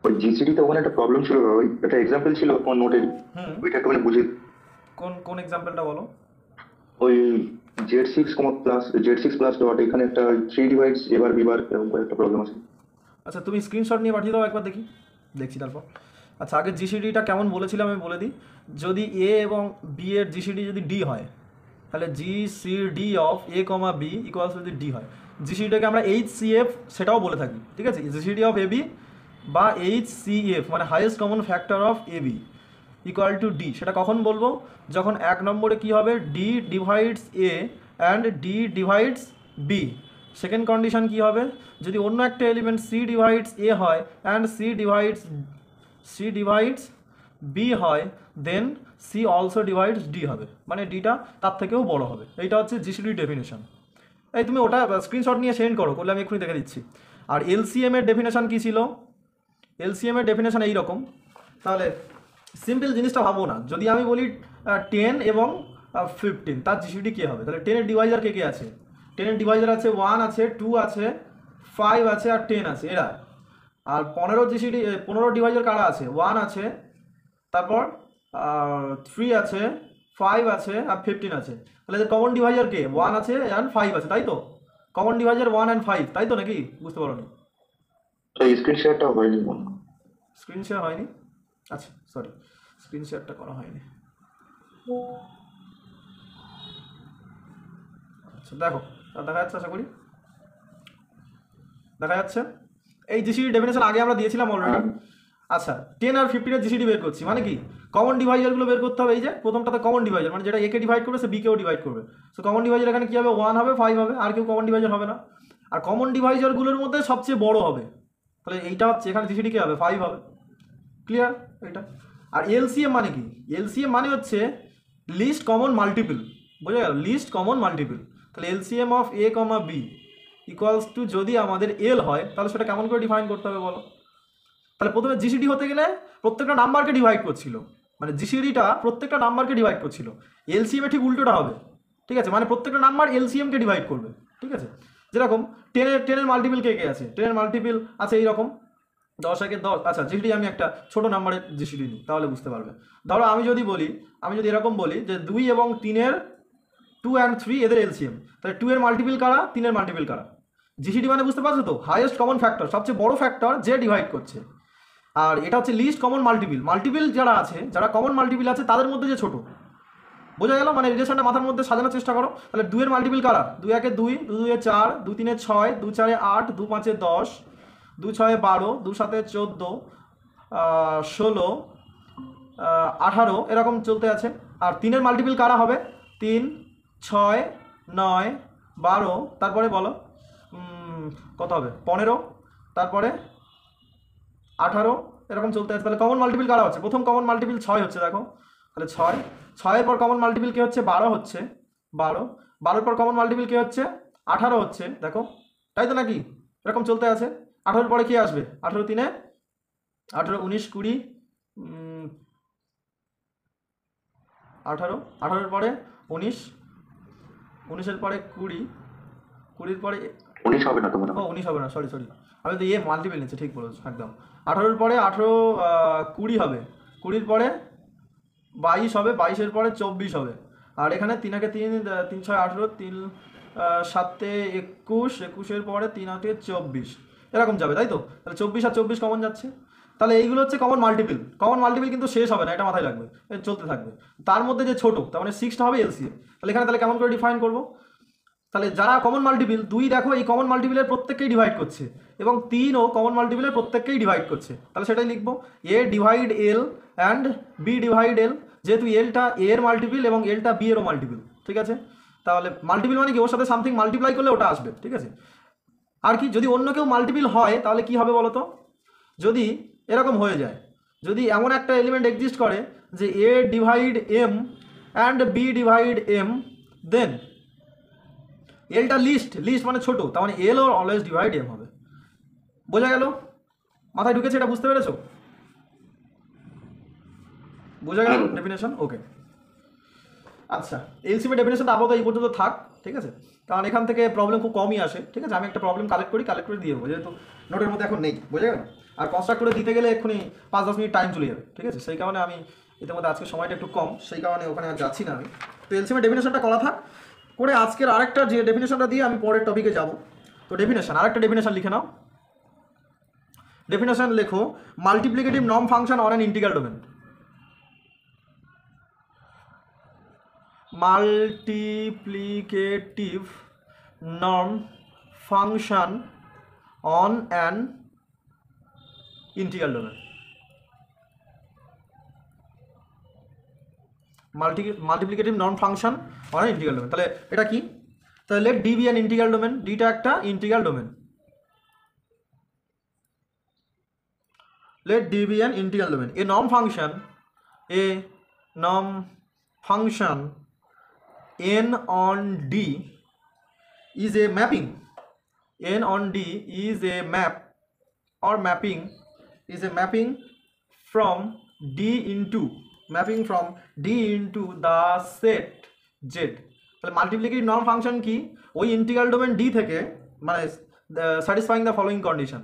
ওই জিসিডিতে ওখানে একটা প্রবলেম ছিল, ওই একটা এক্সাম্পল ছিল আমার নোটে, হুম। ওইটা একটু বুঝে। কোন কোন এক্সাম্পলটা বলো? ওই Z6 প্লাস ডট এখানে একটা 3 ডিভাইডস এবার বিবার এরকম করে একটা প্রবলেম আছে। আচ্ছা, তুমি স্ক্রিনশট নিয়ে পাঠিয়ে দাও একবার দেখি, দেখছি তারপর। আচ্ছা, আগে জিসিডিটা কেমন বলেছিলাম আমি বলে দিই। যদি এ এবং বি এর জিসিডি যদি ডি হয়, তাহলে GCD of A comma B equals যদি ডি হয়, জিসিডিটাকে আমরা এইচ সি এফ সেটাও বলে থাকি, ঠিক আছে? জিসিডি অফ এ বি বা এইচ সি এফ মানে highest common factor of a b equal to d, সেটা কখন বলবো? যখন এক নম্বরে কি হবে, d divides a and d divides b. Second condition কি হবে, যদি অন্য একটা এলিমেন্ট সি ডিভাইডস এ হয় অ্যান্ড সি ডিভাইডস বি হয়, দেন সি অলসো ডিভাইডস ডি হবে, মানে ডিটা তার থেকেও বড় হবে। এইটা হচ্ছে জিসিডি ডেফিনেশন। এই তুমি ওটা স্ক্রিনশট নিয়ে সেন্ড করো, করলে আমি এক্ষুনি দেখে দিচ্ছি। আর এলসিএম এর ডেফিনেশন কী ছিল? এলসিএম এর ডেফিনেশন এইরকম। তাহলে সিম্পল জিনিসটা ভাবো না, যদি আমি বলি 10 এবং 15, তার জিসিডি কে হবে? তাহলে 10 এর ডিভাইজার কে কে আছে? 10 এর ডিভাইজার আছে 1 আছে, 2 আছে, 5 আছে আর 10 আছে, এরা। আর 15 জিসিডি, 15 ডিভাইজার কারা আছে? 1 আছে, তারপর 3 আছে, 5 আছে আর 15 আছে। তাহলে এদের কমন ডিভাইজার কে? 1 আছে অ্যান্ড 5 আছে, তাই তো? কমন ডিভাইজার 1 অ্যান্ড 5, তাই তো নাকি? বুঝতে পারো নি? এই স্ক্রিন শেয়ারটা হয়নি মনে হয়। স্ক্রিন শেয়ার হয়নি? আচ্ছা, সরি, স্ক্রিন শেয়ারটা করা হয়নি। আচ্ছা দেখো, দেখা যাচ্ছে? আশা করি দেখা যাচ্ছে। এই জিসিডি ডেফিনেশন আগে আমরা দিয়েছিলাম অলরেডি। হ্যাঁ। আচ্ছা, 10 আর 15 এর জিসিডি বের করছি, মানে কি? কমন ডিভাইজারগুলো বের করতে হবে। এই যে প্রথমটাতে কমন ডিভাইজার, মানে যেটা একে ডিভাইড করবে সে বিকেও ডিভাইড করবে। সো কমন ডিভাইজার এখানে কী হবে? 1 হবে, 5 হবে, আর কেউ কমন ডিভাইজার হবে না। আর কমন ডিভাইজারগুলোর মধ্যে সবচেয়ে বড় হবে, তাহলে এইটা হচ্ছে, এখানে জিসিডি কী হবে? 5 হবে। ক্লিয়ার এটা? আর এলসিএম মানে কি? এলসিএম মানে হচ্ছে লিস্ট কমন মাল্টিপল। বোঝা গেল? Least common multiple. তাহলে LCM of A comma B equals to, যদি আমাদের এল হয় তাহলে সেটা কেমন করে ডিফাইন করতে হবে বলো? তাহলে প্রথমে জিসিডি হতে গেলে প্রত্যেকটা নাম্বারকে ডিভাইড করছিল, মানে জিসিডিটা প্রত্যেকটা নাম্বারকে ডিভাইড করছিল। এলসিএমে ঠিক উল্টোটা হবে, ঠিক আছে? মানে প্রত্যেকটা নাম্বার এলসিএমকে ডিভাইড করবে, ঠিক আছে? যেরকম টেনের মাল্টিপল কে কে আছে? টেনের মাল্টিপল আছে এইরকম 10 একে 10। আচ্ছা, জিসিডি আমি একটা ছোট নাম্বারের জিসিডি নিই, তাহলে বুঝতে পারবে। ধরো আমি যদি এরকম বলি যে 2 এবং 3-এর 2 অ্যান্ড 3 এদের এলসিএম, তাহলে 2 এর মাল্টিপল কারা, 3 এর মাল্টিপল কারা? জিসিডি মানে বুঝতে পারছো তো? হাইয়েস্ট কমন ফ্যাক্টর, সবচেয়ে বড় ফ্যাক্টর যে ডিভাইড করছে। আর এটা হচ্ছে লিস্ট কমন মাল্টিপল। মাল্টিপল যারা আছে, যারা কমন মাল্টিপল আছে তাদের মধ্যে যে ছোট। বোঝা গেল? মানে রিলেশনটা মাথার মধ্যে সাজানোর চেষ্টা করো। তাহলে 2 এর মাল্টিপল কারা? 2 একে 2, 2 2 এ 4, 2 3 এ 6, 2 4 এ 8, 2 5 এ 10, 2 6 এ 12, 2 7 এ 14, 16, 18, এরকম চলতে আছে। আর 3 এর মাল্টিপল কারা হবে? 3 6 9 12, তারপরে বলো কত হবে? 15, তারপরে 18, এরকম চলতে আছে। তাহলে কমন মাল্টিপল কারা হচ্ছে? প্রথম কমন মাল্টিপল 6 হচ্ছে, দেখো। তাহলে 6 এর পর কমন মাল্টিপল কে হচ্ছে? 12 হচ্ছে, 12 12-এর পর কমন মাল্টিপল কে হচ্ছে? 18 হচ্ছে, দেখো। তাই তো নাকি? এরকম চলতে আছে। 18-এর পরে কি আসবে? 18 3-এ 18, 19, 20, 18, 18-এর পরে 19, 19-এর পরে 20, 20-এর পরে 19 হবে না তোমার? 19 হবে না, সরি সরি, আমি তো মাল্টিপল নিচ্ছি, ঠিক বলেছো একদম। 18-এর পরে 18, 20 হবে, 20-এর পরে 22 হবে, 22-এর পরে 24 হবে। আর এখানে 3 একে 3, 3 6 18, 3 7 21, 21-এর পরে 3 8 24, এরকম যাবে, তাই তো? তাহলে 24 আর 24 কমন যাচ্ছে। তাহলে এইগুলো হচ্ছে কমন মাল্টিপল। কমন মাল্টিপল কিন্তু শেষ হবে না, এটা মাথায় রাখবে, চলতে থাকবে। তার মধ্যে যে ছোট, তার মানে 6টা হবে এলসিএম। তাহলে এখানে তাহলে কেমন করে ডিফাইন করবো? তাহলে যারা কমন মাল্টিপল, 2 দেখো এই কমন মাল্টিপলের প্রত্যেককেই ডিভাইড করছে, এবং 3ও কমন মাল্টিপলের প্রত্যেককেই ডিভাইড করছে। তাহলে সেটাই লিখবো, A divide L and B divide L, যেহেতু এলটা এ এর মাল্টিপল এবং এলটা বি এরও মাল্টিপল, ঠিক আছে? তাহলে মাল্টিপল মানে কি? ওর সাথে সামথিং মাল্টিপ্লাই করলে ওটা আসবে, ঠিক আছে? আর কি, যদি অন্য কেউ মাল্টিপল হয় তাহলে কি হবে বলো তো? যদি এরকম হয়ে যায়, যদি এমন একটা এলিমেন্ট এক্সিস্ট করে যে A divide M and B divide M, then এলটা লিস্ট মানে ছোট, তার মানে এল ওর অলওয়েজ ডিভাইড এম হবে। বোঝা গেল? মাথায় ঢুকেছে? এটা বুঝতে পেরেছো? বোঝা গেল ডেফিনেশন? ওকে। আচ্ছা, এলসিএম ডেফিনেশনটা আপাতত এই পর্যন্ত থাক, ঠিক আছে? কারণ এখান থেকে প্রবলেম খুব কমই আসে, ঠিক আছে? আমি একটা প্রবলেম কালেক্ট করে দিয়ে দেবো, যেহেতু নোটের মধ্যে এখন নেই। বোঝা গেল? আর কনস্ট্রাক্ট করে দিতে গেলে এক্ষুনি 5-10 মিনিট টাইম চলে যাবে, ঠিক আছে? সেই কারণে আমি এর মধ্যে আজকে সময়টা একটু কম, সেই কারণে ওখানে আর যাচ্ছি না আমি। তো এলসিএম এর ডেফিনেশনটা করা থাক, করে আজকের আরেকটা যে ডেফিনেশনটা দিয়ে আমি পরের টপিকে যাব। তো ডেফিনেশন, আরেকটা ডেফিনেশন লিখে নাও। ডেফিনেশন লেখো, multiplicative norm function on an integral domain. Multiplicative norm function on an integral domain. Multiplicative norm function on an integral domain, তাহলে এটা কি? তাহলে let D be an integral domain, ডিটা একটা integral domain. Let D be an integral domain. A norm function n on D is a mapping. N on D is a map or mapping is a mapping from D into the set Z. তাহলে multiplicative norm function কি? ওই integral domain D থেকে, মানে satisfying the following condition.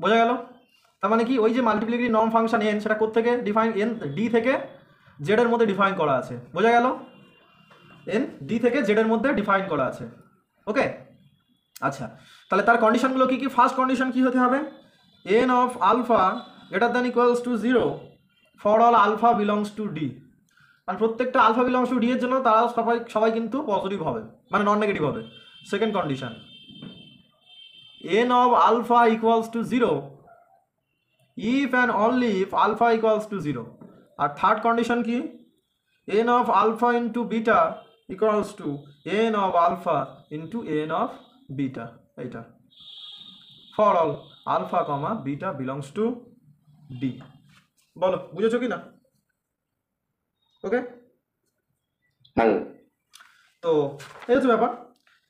বোঝা গেল? তার মানে কি, ওই যে মাল্টিপ্লিকেটিভ নর্ম ফাংশন এন, সেটা কোত্থেকে ডিফাইন? এন ডি থেকে জেড এর মধ্যে ডিফাইন করা আছে। বোঝা গেল? এন ডি থেকে জেড এর মধ্যে ডিফাইন করা আছে। ওকে, আচ্ছা, তাহলে তার কন্ডিশনগুলো কি কি? ফার্স্ট কন্ডিশন কি হতে হবে? N of alpha greater than equals to 0 for all alpha belongs to d. মানে প্রত্যেকটা আলফা বিলংস টু ডি এর জন্য তারা সবাই কিন্তু পজিটিভ হবে, মানে নন নেগেটিভ হবে। Second condition, n of alpha equals to 0 if and only if alpha equals to 0. আর থার্ড কন্ডিশন কি? n of alpha into beta equals to n of alpha into n of beta, এইটা for all alpha comma beta belongs to D। বলো, বুঝেছো কি না? ওকে, হ্যাঁ। তো এই হচ্ছে ব্যাপার।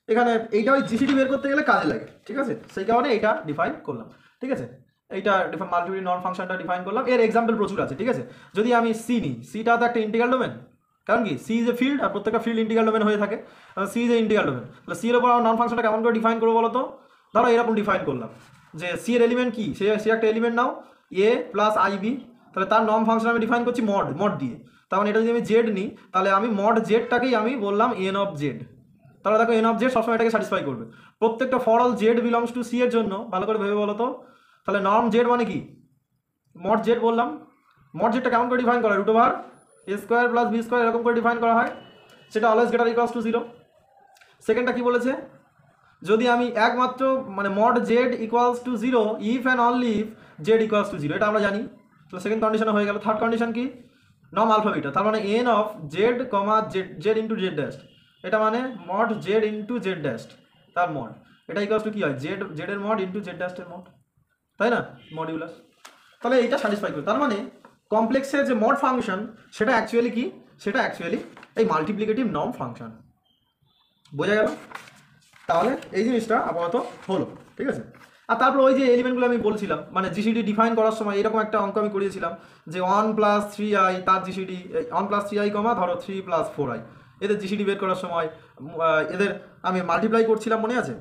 এখানে এইটা ওই জিসিডি বের করতে গেলে কাজে লাগে, ঠিক আছে? সেই কারণে এইটা ডিফাইন করলাম, ঠিক আছে? এইটা মাল্টিপ্লিকেটিভ নর্ম ফাংশনটা ডিফাইন করলাম। এর এক্সাম্পল প্রচুর আছে, ঠিক আছে? যদি আমি সি নিই, সিটা তো একটা ইন্টিগ্রাল ডোমেন, কারণ কি সি ইজ এ ফিল্ড, আর প্রত্যেকটা ফিল্ড ইন্টিগ্রাল ডোমেন হয়ে থাকে। C is a integral domain, তাহলে সি এর উপর নর্ম ফাংশনটা কেমন করে ডিফাইন করবো বলো তো? ধরো এরকম ডিফাইন করলাম যে সি এর এলিমেন্ট কি, সে একটা এলিমেন্ট নাও এ প্লাস আই বি, তাহলে তার নর্ম ফাংশন আমি ডিফাইন করছি মড দিয়ে। তার মানে এটা যদি আমি জেড নিই, তাহলে আমি মড জেডটাকেই আমি বললাম এন অফ জেড। তাহলে দেখো এন অফ জেড সবসময় এটাকে স্যাটিসফাই করবে। প্রত্যেকটা for all z belongs to c এর জন্য ভালো করে ভেবে বলো তো, তাহলে নর্ম জেড মানে কি? মড জেড বললাম। মড জেডটা কেমন করে ডিফাইন করা? Root over a square plus B square, এরকম করে ডিফাইন করা হয়। সেটা অলওয়েজ গ্রেটার ইকুয়ালস টু 0। সেকেন্ডটা কি বলেছে? যদি আমি একমাত্র মানে mod Z equals to 0 if and only if Z equals to 0, এটা আমরা জানি। তো সেকেন্ড কন্ডিশনে হয়ে গেল। থার্ড কন্ডিশন কি? নর্ম আলফা বিটা, তার মানে N of Z comma Z into Z dash, এটা মানে mod Z into Z dash তার মড, এটা ইকুয়ালস টু কি হয়? জেড এর মড ইন্টু জেড ড্যাশের মড, তাই না? মডিউলাস। তাহলে এইটা স্যাটিসফাই করে। তার মানে কমপ্লেক্সের যে মড ফাংশন, সেটা অ্যাকচুয়ালি কি? সেটা অ্যাকচুয়ালি এই মাল্টিপ্লিকেটিভ নর্ম ফাংশন। বোঝা গেল? তাহলে এই জিনিসটা আপাতত হলো, ঠিক আছে? আর তারপর ওই যে এলিমেন্টগুলো আমি বলছিলাম, মানে জিসিডি ডিফাইন করার সময় এরকম একটা অঙ্ক আমি করিয়েছিলাম যে 1 + 3i তার জিসিডি 1 + 3i কমা ধরো 3 + 4i, এদের জিসিডি বের করার সময় এদের আমি মাল্টিপ্লাই করছিলাম, মনে আছে?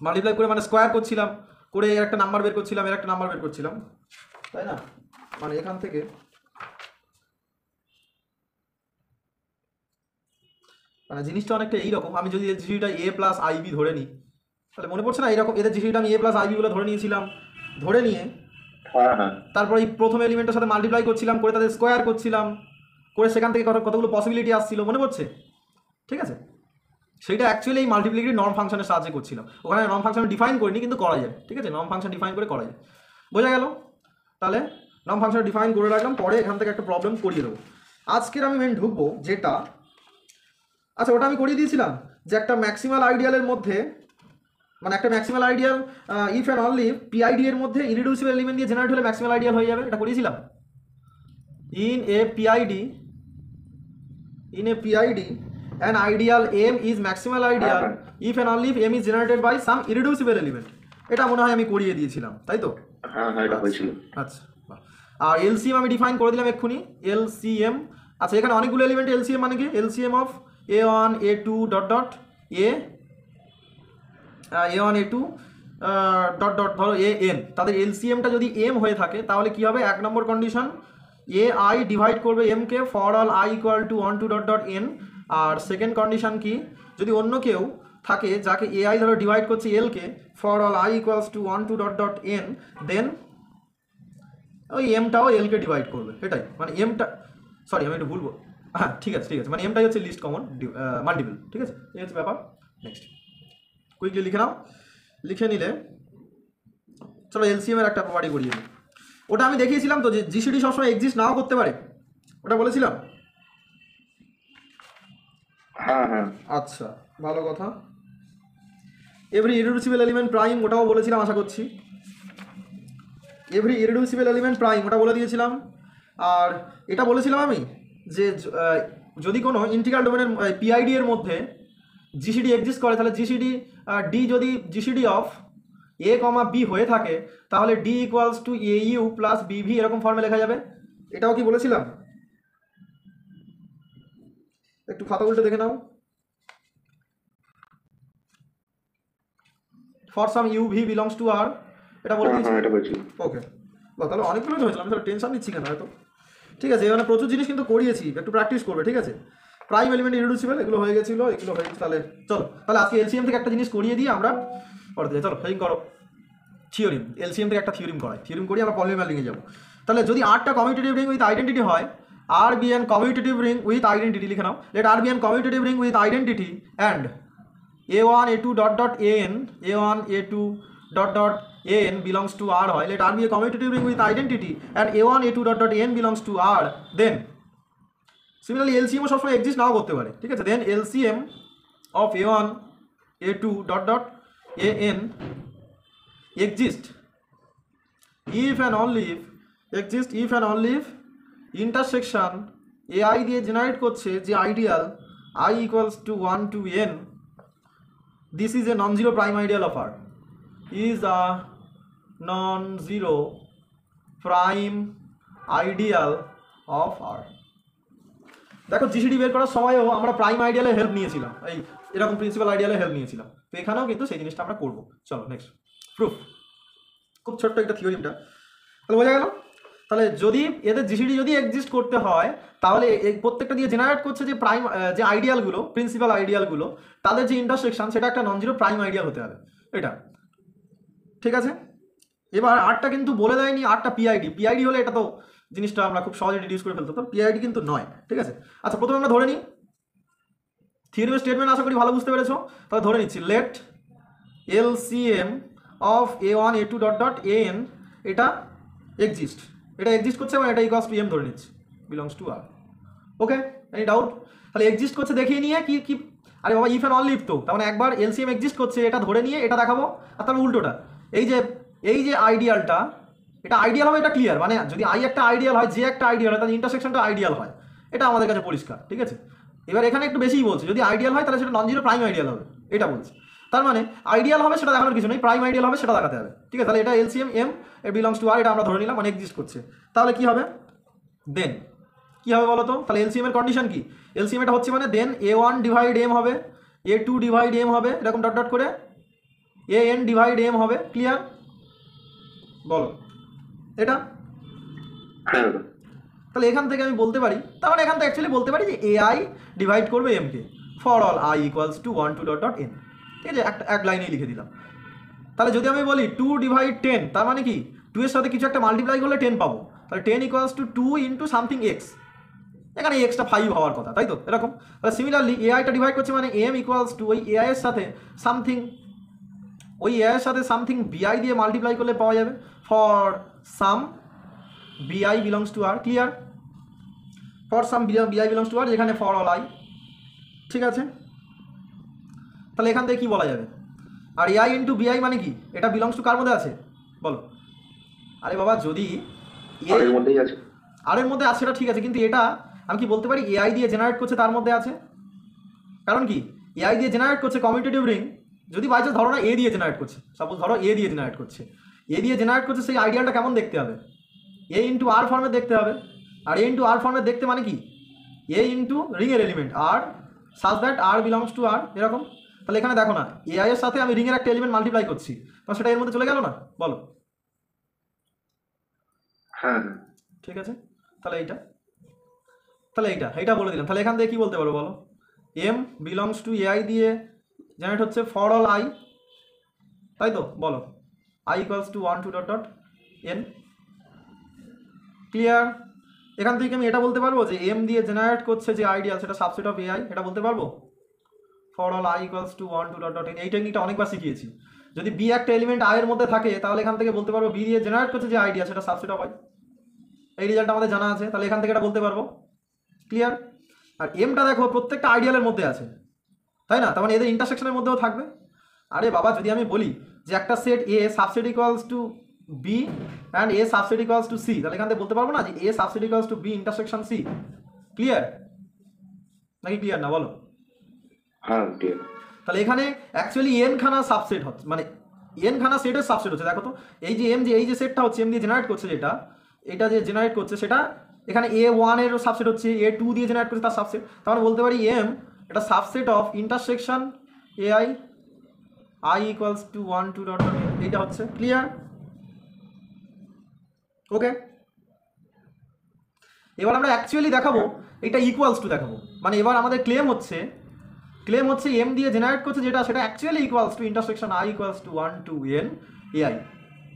মাল্টিপ্লাই করে মানে স্কোয়ার করছিলাম, করে এর একটা নাম্বার বের করছিলাম, এর একটা নাম্বার বের করছিলাম, তাই না? মানে এখান থেকে মানে জিনিসটা অনেকটা এইরকম। আমি যদি জিসিডিটা a + ib ধরে নিই, তাহলে মনে পড়ছে না এইরকম এদের জিসিডিটা আমি a + ib বলে ধরে নিয়েছিলাম। ধরে নিয়ে তারপর এই প্রথম এলিমেন্টের সাথে মাল্টিপ্লাই করছিলাম, করে তাদের স্কোয়ার করছিলাম, করে সেখান থেকে কতগুলো পসিবিলিটি আসছিল, মনে পড়ছে? ঠিক আছে, সেইটা অ্যাকচুয়ালি এই মাল্টিপ্লিকেটিভ নর্ম ফাংশনের সাহায্যে করছিলাম। ওখানে নর্ম ফাংশন ডিফাইন করিনি, কিন্তু করা যায়, ঠিক আছে? নর্ম ফাংশন ডিফাইন করে করা যায়। বোঝা গেল? তাহলে নর্ম ফাংশন ডিফাইন করে রাখলাম, পরে এখান থেকে একটা প্রবলেম করিয়ে দেবো। আজকের আমি মেন ঢুকবো যেটা, আচ্ছা ওটা আমি করিয়ে দিয়েছিলাম যে একটা ম্যাক্সিমাল আইডিয়ালের মধ্যে, মানে একটা maximal ideal if and only PID এর মধ্যে ইরিডিউসিবল এলিমেন্ট দিয়ে জেনারেট হলে ম্যাক্সিমাল আইডিয়াল হয়ে যাবে, এটা করিয়েছিলাম। In a PID an ideal M is maximal ideal if and only if M is generated by some irreducible element, এটা মনে হয় আমি করিয়ে দিয়েছিলাম, তাই তো? হ্যাঁ হ্যাঁ, এটা হয়েছিল। আচ্ছা, আর এলসিএম আমি ডিফাইন করে দিলাম এক্ষুনি। এলসিএম, আচ্ছা এখানে অনেকগুলো এলিমেন্ট, এলসিএম মানে কি? LCM of a1 a2 dot dot a1 a2 dot dot ধরো an, তাদের এলসিএমটা যদি m হয়ে থাকে তাহলে কি হবে, এক নম্বর কন্ডিশন ai ডিভাইড করবে m কে for all i equal to 1 2 dot dot n। আর সেকেন্ড কন্ডিশন কি, যদি অন্য কেউ থাকে যাকে ai ধরো ডিভাইড করছে l K for all i equals to 1 2 dot dot n, দেন ওই এমটাও l কে ডিভাইড করবে। এটাই মানে এমটা, সরি আমি একটু ভুলবো, হ্যাঁ ঠিক আছে মানে এমটাই হচ্ছে লিস্ট কমন মাল্টিপল। ঠিক আছে, এই হচ্ছে ব্যাপার। নেক্সট কুইকলি লিখে নাও, লিখে নিলে চলো এলসিএম এর একটা প্রপার্টি করিয়ে দিই। ওটা আমি দেখিয়েছিলাম তো যে জিসিডি সবসময় এক্সিস্ট নাও করতে পারে, ওটা বলেছিলাম। হ্যাঁ হ্যাঁ আচ্ছা ভালো কথা। এভরি ইররিডিউসিবল এলিমেন্ট প্রাইম, ওটাও বলেছিলাম আশা করছি। এভরি ইররিডিউসিবল এলিমেন্ট প্রাইম ওটা বলে দিয়েছিলাম। আর এটা বলেছিলাম আমি যে যদি কোনো ইন্টিগ্রাল ডোমেনের পিআইডি এর মধ্যে জিসিডি এক্সিস্ট করে তাহলে জিসিডি ডি যদি GCD of A comma B হয়ে থাকে তাহলে D equals to A U plus B V এরকম ফর্মে লেখা যাবে। এটাও কি বলেছিলাম? একটু খাতা উল্টে দেখে নাও। For some U V belongs to R, এটা বলে দিয়েছি। এটা বলছি। ওকে তাহলে অনেকগুলো হয়েছিল, আমি তাহলে টেনশন নিচ্ছি কেন হয়তো। ঠিক আছে, এখানে প্রচুর জিনিস কিন্তু করিয়েছি, একটু প্র্যাকটিস করবে। ঠিক আছে, প্রাইম এলিমেন্ট ইররিডিউসিবল এগুলো হয়ে গেছিলো, এগুলো হয়ে গেছে। তাহলে চলো তাহলে আজকে এলসিএম থেকে একটা জিনিস করিয়ে দিয়ে আমরা করতে যাই। চলো হেডিং করো থিওরিম। এলসিএম থেকে একটা থিওরিম করাই, থিওরিম করি আমরা পলিনোমিয়াল যাবো। তাহলে যদি আরটা কমিউটেটিভ রিং উইথ আইডেন্টিটি হয়, আর be an commutative ring with identity, লিখে নাও let R be an commutative ring with identity and a1 a2 dot dot an a1 a2 dot dot an belongs to r হয়, let r be a commutative ring with identity and a1 a2 dot dot n belongs to r, then similarly LCM ও সবসময় exist নাও করতে পারে। ঠিক আছে, then LCM of a1 a2 dot dot an exist if and only if intersection ai দিয়ে generate করছে যে ideal i equals to 1 to n, this is a non-zero prime ideal of R, is a non-zero prime ideal of R। দেখো GCD বের করার সময়ও আমরা prime আইডিয়ালের help নিয়েছিলাম, এই এরকম প্রিন্সিপাল আইডিয়ালের হেল্প নিয়েছিলাম। তো এখানেও কিন্তু সেই জিনিসটা আমরা করবো। চলো নেক্সট প্রুফ, খুব ছোট্ট একটা থিওরিমটা, তাহলে বোঝা গেল। তাহলে যদি এদের জিসিডি যদি এক্সিস্ট করতে হয় তাহলে এই প্রত্যেকটা দিয়ে জেনারেট করছে যে প্রাইম যে আইডিয়ালগুলো, প্রিন্সিপাল আইডিয়ালগুলো, তাদের যে ইন্টারসেকশন সেটা একটা নন জিরো প্রাইম আইডিয়াল হতে হবে। এটা ঠিক আছে। এবার আরটা কিন্তু বলে দেয়নি আরটা পিআইডি হলে এটা তো জিনিসটা আমরা খুব সহজে ডিডিউস করে ফেলতো, তো পিআইডি কিন্তু নয়। ঠিক আছে, আচ্ছা প্রথমে আমরা ধরে নিই থিওরিমের স্টেটমেন্ট, আশা করি ভালো বুঝতে পেরেছো। তাহলে ধরে নিচ্ছি let LCM of a1 a2 dot dot an এটা এক্সিস্ট, এটা এক্সিস্ট করছে এবং এটা ইকুয়ালস টু m ধরে নিচ্ছি belongs to R. Okay, any doubt? তাহলে এক্সিস্ট করছে দেখিয়ে নিয়ে কি কি, আরে বাবা ইফ অ্যান্ড অনলি ইফ, তো তার মানে একবার এলসিএম এক্সিস্ট করছে এটা ধরে নিয়ে এটা দেখাবো, আর তারপর উল্টোটা এই যে আইডিয়ালটা, এটা আইডিয়াল হবে, এটা ক্লিয়ার। মানে যদি আই একটা আইডিয়াল হয়, যে একটা আইডিয়াল হয়, তাহলে ইন্টারসেকশনটা আইডিয়াল হয়, এটা আমাদের কাছে পরিষ্কার। ঠিক আছে, এবার এখানে একটু বেশিই বলছে, যদি আইডিয়াল হয় তাহলে সেটা নন জিরো প্রাইম আইডিয়াল হবে, এটা বলছে। তার মানে আইডিয়াল হবে সেটা দেখানোর কিছু নেই, প্রাইম আইডিয়াল হবে সেটা দেখাতে হবে। ঠিক আছে, তাহলে এটা LCM M A belongs to R, এটা আমরা ধরে নিলাম, মানে এক্সিস্ট করছে। তাহলে কি হবে দেন, কি হবে বলো তো? তাহলে এলসিএম এর কন্ডিশন কি? এলসিএম এটা হচ্ছে মানে দেন a1 ডিভাইড m হবে, a2 ডিভাইড m হবে, এরকম ডট ডট করে an ডিভাইড m হবে। ক্লিয়ার? বলো এটা। তাহলে এখান থেকে আমি বলতে পারি, তার মানে এখান থেকে অ্যাকচুয়ালি বলতে পারি যে ai ডিভাইড করবে m কে for all i equals to 1 2 dot dot n। ঠিক আছে, এক লাইনেই লিখে দিলাম। তাহলে যদি আমি বলি 2 ডিভাইড 10, তার মানে কি 2 এর সাথে কিছু একটা মাল্টিপ্লাই করলে 10 পাবো, তাহলে 10 equals to 2 into something x, এখানে এক্সটা 5 হওয়ার কথা, তাই তো? এরকম। তাহলে সিমিলারলি এআইটা ডিভাইড করছে মানে m ইকুয়ালস টু ওই এআই এর সাথে সামথিং, ওই এআই এর সাথে সামথিং বিআই দিয়ে মাল্টিপ্লাই করলে পাওয়া যাবে for some B I belongs to R. Clear? For some B I belongs to আর, যেখানে ফর অল আই। ঠিক আছে, তাহলে এখান থেকে কি বলা যাবে? আর এআই ইন্টু বিআই মানে কি? এটা বিলংস টু কার মধ্যে আছে বলো? আরে বাবা যদি আর এর মধ্যে আছে সেটা ঠিক আছে, কিন্তু এটা আমি কি বলতে পারি এআই দিয়ে জেনারেট করছে তার মধ্যে আছে? কারণ কি এআই দিয়ে জেনারেট করছে কমিউটেটিভ রিং, যদি বাই চান্স ধরো না এ দিয়ে জেনারেট করছে, সাপোজ ধরো এ দিয়ে জেনারেট করছে, এ দিয়ে জেনারেট করছে, সেই আইডিয়ালটা কেমন দেখতে হবে? এ ইন্টু আর ফর্মে দেখতে হবে। আর এ ইন্টু আর ফর্মে দেখতে মানে কি? এ ইন্টু রিং এর এলিমেন্ট আর such that R belongs to R, এরকম। তাহলে এখানে দেখো না, এআই এর সাথে আমি রিংয়ের একটা এলিমেন্ট মাল্টিপ্লাই করছি, তো সেটা এর মধ্যে চলে গেল না, বলো। হ্যাঁ ঠিক আছে, তাহলে এইটা বলে দিলাম। তাহলে এখান থেকে কি বলতে পারো বলো, এম বিলংস টু এআই দিয়ে জেনারেট হচ্ছে ফর অল আই, তাই তো, বলো I equals to 1 2 dot dot N. Clear? এখান থেকে আমি এটা বলতে পারবো যে এম দিয়ে জেনারেট করছে যে আইডিয়াল সেটা সাবসেট অফ এআই, এটা বলতে পারবো for all I equals to 1 2 dot dot N. এই টেকনিকটা অনেকবার শিখিয়েছি। যদি বি একটা এলিমেন্ট আই এর মধ্যে থাকে তাহলে এখান থেকে বলতে পারবো বি দিয়ে জেনারেট করছে যে আইডিয়া সেটা সাবসেট অফ আই। এই রেজাল্ট আমাদের জানা আছে, তাহলে এখান থেকে এটা বলতে পারবো। ক্লিয়ার? আর এমটা দেখো প্রত্যেকটা আইডিয়ালের মধ্যে আছে, তাই না? তার মানে এদের ইন্টারসেকশনের মধ্যেও থাকবে। আরে বাবা, যদি আমি বলি যে একটা set A subset equals to B and A subset equals to C, তাহলে এখান থেকে বলতে পারবো না যে A subset equals to B intersection C. Clear নাকি ক্লিয়ার না বলো? হ্যাঁ ক্লিয়ার। তাহলে এখানে অ্যাকচুয়ালি এন খানা সাবসেট হচ্ছে, মানে এন খানা সেটের সাবসেট হচ্ছে। দেখো তো, এই যে এম, যে এই যে সেটটা হচ্ছে এম দিয়ে জেনারেট করছে, যেটা এটা যে জেনারেট করছে সেটা এখানে A1 এর সাবসেট হচ্ছে, A2 দিয়ে জেনারেট করছে তার সাবসেট। তাহলে বলতে পারি এম এটা subset of intersection AI I equals to 1 2 dot dot, এইটা হচ্ছে। ক্লিয়ার? ওকে, এবার আমরা অ্যাকচুয়ালি দেখাবো এটা ইকুয়ালস টু দেখাবো। মানে এবার আমাদের ক্লেম হচ্ছে এম দিয়ে জেনারেট করছে যেটা, সেটা actually equals to intersection I equals to 1 2 n AI.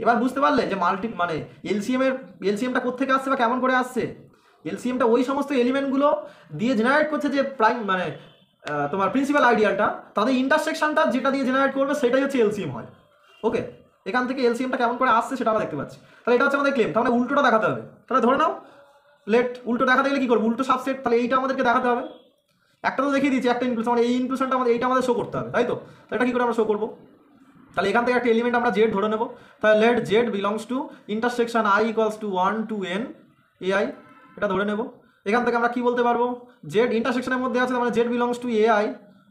এবার বুঝতে পারলে যে মানে এলসিএমটা কোত্থেকে আসছে বা কেমন করে আসছে? এলসিএমটা ওই সমস্ত এলিমেন্টগুলো দিয়ে জেনারেট করছে যে প্রাইম মানে তোমার প্রিন্সিপাল আইডিয়ালটা, তাদের ইন্টারসেকশনটা যেটা দিয়ে জেনারেট করবে সেটাই হচ্ছে এলসিএম হয়। ওকে, এখান থেকে এলসিএমটা কেমন করে আসছে সেটা আমরা দেখতে পাচ্ছি। তাহলে এটা হচ্ছে আমাদের ক্লেম। তাহলে উল্টোটা দেখাতে হবে। তাহলে ধরে নাও উল্টো দেখাতে গেলে কি করবো, উল্টো সাবসেট, তাহলে এইটা আমাদেরকে দেখাতে হবে। একটা তো দেখিয়ে দিচ্ছি একটা ইনক্লুশন, মানে এই ইনক্লুশনটা এইটা আমাদের শো করতে হবে, তাই তো? তাহলে এটা কী করে আমরা শো করবো? তাহলে এখান থেকে একটা এলিমেন্ট আমরা জেড ধরে নেবো। তাহলে let Z belongs to intersection I equals to 1 2 n AI, এটা ধরে নেবো। এখান থেকে আমরা কি বলতে পারবো, জেড ইন্টারসেকশনের মধ্যে আছে, মানে Z belongs to AI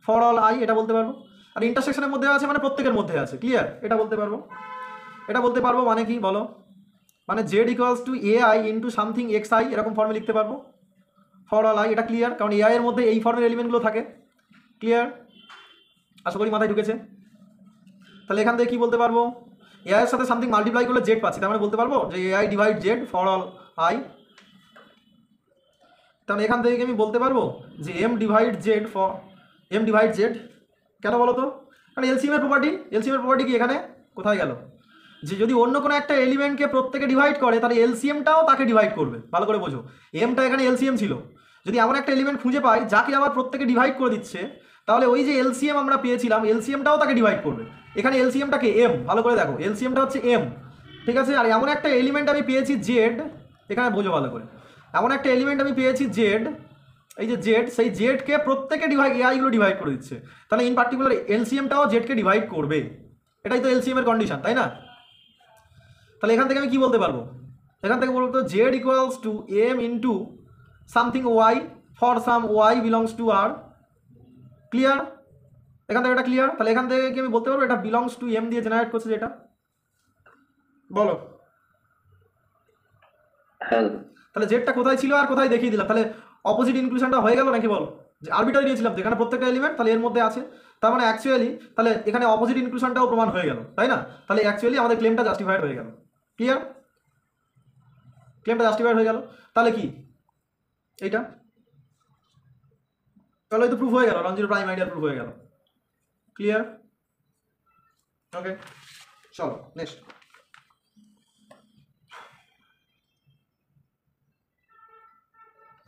for all I, এটা বলতে পারবো। আর ইন্টারসেকশনের মধ্যে আছে মানে প্রত্যেকের মধ্যে আছে। ক্লিয়ার? এটা বলতে পারবো মানে কি বলো, মানে Z equals to AI into something x I, এরকম ফর্মে লিখতে পারবো ফর অল আই। এটা ক্লিয়ার? কারণ এআই এর মধ্যে এই ফর্মের এলিমেন্টগুলো থাকে। ক্লিয়ার? আশা করি মাথায় ঢুকেছে। তাহলে এখান থেকে কি বলতে পারবো, এআই এর সাথে সামথিং মাল্টিপ্লাই করলে জেড পাচ্ছি, তার মানে বলতে পারবো যে A I divide Z for all I. তাহলে এখান থেকে আমি বলতে পারবো যে এম ডিভাইড জেড। কেন বলো তো? কারণ এলসিএমের প্রপার্টি কি এখানে কোথায় গেল, যে যদি অন্য কোনো একটা এলিমেন্টকে প্রত্যেকে ডিভাইড করে তাহলে এলসিএমটাও তাকে ডিভাইড করবে। ভালো করে বোঝো, এমটা এখানে এলসিএম ছিল। যদি এমন একটা এলিমেন্ট খুঁজে পাই যাকে আবার প্রত্যেকে ডিভাইড করে দিচ্ছে, তাহলে ওই যে এলসিএম আমরা পেয়েছিলাম এলসিএমটাও তাকে ডিভাইড করবে। এখানে এলসিএমটাকে এম, ভালো করে দেখো, এলসিএমটা হচ্ছে এম, ঠিক আছে? আর এমন একটা এলিমেন্ট আমি পেয়েছি জেড, এখানে বোঝো ভালো করে, এমন একটা এলিমেন্ট আমি পেয়েছি জেড, এই যে জেড, সেই জেডকে প্রত্যেকে এআইগুলো ডিভাইড করে দিচ্ছে, তাহলে ইন পার্টিকুলার এলসিএমটাও জেডকে ডিভাইড করবে। এটাই তো এলসিএম এর কন্ডিশন, তাই না? তাহলে এখান থেকে আমি কি বলতে পারবো, এখান থেকে বলবো তো Z equals to M into something Y for some Y belongs to R. Clear? এখান থেকে এটা ক্লিয়ার? তাহলে এখান থেকে কি আমি বলতে পারবো এটা বিলংস টু এম দিয়ে জেনারেট করছে যেটা, বলো। তাহলে জেডটা কোথায় ছিল আর কোথায় দেখিয়ে দিলাম, তাহলে অপোজিট ইনক্লুশনটা হয়ে গেল নাকি বলো? যে আরবিটারি নিয়েছিলাম তো, এখানে প্রত্যেকটা এলিমেন্ট তাহলে এর মধ্যে আছে, তার মানে অ্যাকচুয়ালি তাহলে এখানে অপোজিট ইনক্লুশনটাও প্রমাণ হয়ে গেল, তাই না? তাহলে অ্যাকচুয়ালি আমাদের ক্লেমটা জাস্টিফাইড হয়ে গেল। ক্লিয়ার? ক্লেমটা জাস্টিফাইড হয়ে গেল। তাহলে কি এইটা, তাহলে তো প্রুফ হয়ে গেল, non zero prime ideal proof হয়ে গেল। ক্লিয়ার? ওকে, চলো নেক্সট।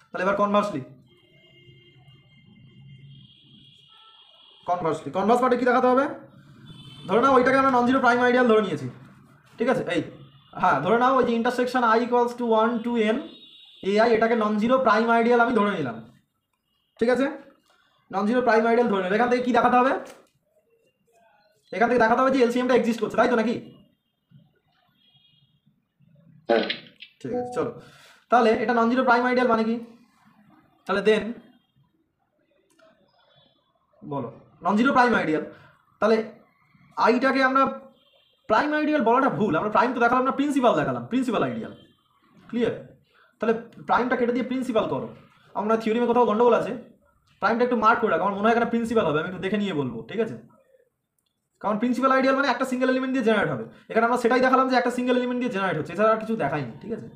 তাহলে এবার কনভার্সলি কনভার্স পার্টে কি দেখাতে হবে, ধরে নাও ওইটাকে আমরা নন জিরো প্রাইম আইডিয়াল ধরে নিয়েছি, ঠিক আছে? এই হ্যাঁ, ধরে নাও ওই যে intersection I equals to 1 2 n AI, এটাকে নন জিরো প্রাইম আইডিয়াল আমি ধরে নিলাম, ঠিক আছে? নন জিরো প্রাইম আইডিয়াল ধরে নিলাম। এখান থেকে কি দেখাতে হবে, এখান থেকে দেখাতে হবে যে এলসিএমটা এক্সিস্ট করছে, তাই তো নাকি? ঠিক আছে, চলো। তাহলে এটা নন জিরো প্রাইম আইডিয়াল মানে কি, তাহলে দেন বলো নন জিরো প্রাইম আইডিয়াল। তাহলে আইটাকে আমরা প্রাইম আইডিয়াল বলাটা ভুল, আমরা প্রাইম তো দেখালাম না, প্রিন্সিপাল দেখালাম, প্রিন্সিপাল আইডিয়াল। ক্লিয়ার? তাহলে প্রাইমটা কেটে দিয়ে প্রিন্সিপাল করো। আমরা থিওরিমে কোথাও গন্ডগোল আছে, প্রাইমটা একটু মার্ক করে রাখো, আমার মনে হয় এখানে প্রিন্সিপাল হবে, আমি একটু দেখে নিয়ে বলবো, ঠিক আছে? কারণ প্রিন্সিপাল আইডিয়াল মানে একটা সিঙ্গেল এলিমেন্ট দিয়ে জেনারেট হবে, এখানে আমরা সেটাই দেখালাম যে একটা সিঙ্গেল এলিমেন্ট দিয়ে জেনারেট হচ্ছে, এছাড়া আর কিছু দেখাইনি, ঠিক আছে?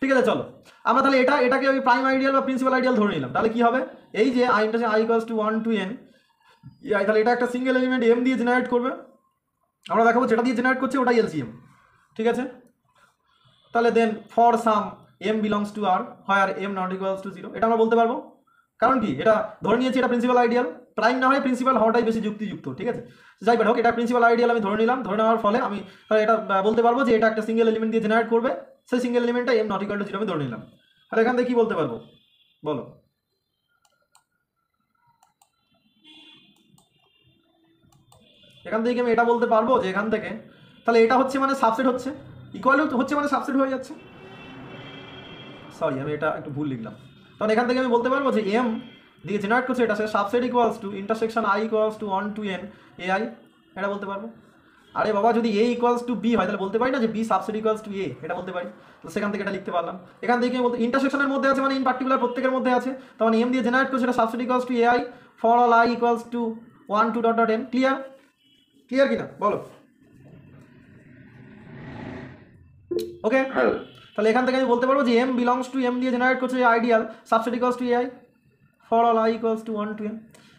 ঠিক আছে, চলো আমরা তাহলে এটাকে আমি প্রাইম আইডিয়াল বা প্রিন্সিপাল আইডিয়াল ধরে নিলাম। তাহলে কি হবে, এই যে I intersection I equals to 1 to n, তাহলে এটা একটা সিঙ্গেল এলিমেন্ট এম দিয়ে জেনারেট করবে, আমরা দেখাবো যেটা দিয়ে জেনারেট করছে ওটাই এলসিএম, ঠিক আছে? তাহলে then for some M belongs to R where M not equals to 0, এটা আমরা বলতে পারবো, কারণ কি এটা ধরে নিয়েছি এটা প্রিন্সিপাল আইডিয়াল, প্রাইম না হয় প্রিন্সিপাল হওয়াটাই বেশি যুক্তিযুক্ত, ঠিক আছে? যাই হোক এটা প্রিন্সিপাল আইডিয়াল আমি ধরে নিলাম, ধরে নেওয়ার ফলে আমি এটা বলতে পারবো যে এটা একটা সিঙ্গেল এলিমেন্ট দিয়ে জেনারেট করবে, সেই সিঙ্গেল এলিমেন্টটা এম নট ইকুয়াল টু 0 আমি ধরে নিলাম। তাহলে এখান থেকে কি বলতে পারবো বলো? এখান থেকে আমি এটা বলতে পারবো যে এখান থেকে তাহলে এটা হচ্ছে মানে সাবসেট হচ্ছে, ইকুয়াল হচ্ছে মানে সাবসেট হয়ে যাচ্ছে, সরি আমি এটা একটু ভুল লিখলাম। তখন এখান থেকে আমি বলতে পারবো যে এম দিয়ে জেনারেট করছে এটা, সে subset equals to intersection I equals to 1 to n A I, এটা বলতে পারবো। আরে বাবা যদি এ ইকুয়ালস টু বি হয় তাহলে বলতে পারি না যে বি সাবসেট ইকুয়ালস টু এ, এটা বলতে পারি, তো সেখান থেকে এটা লিখতে পারলাম। এখান থেকে বলতে ইন্টারসেকশনের মধ্যে আছে মানে ইন পার্টিকুলার প্রত্যেকের মধ্যে আছে, তখন এম দিয়ে জেনারেট করছে এটা subset equals to A I for all I equals to 1 to n। Clear? Clear কিনা বলো? ওকে, হ্যাঁ তাহলে এখান থেকে আমি বলতে পারবো যে এম বিলংস টু এম দিয়ে জেনারেট করছে ideal subset equals to A I for all I equals to 1 to n।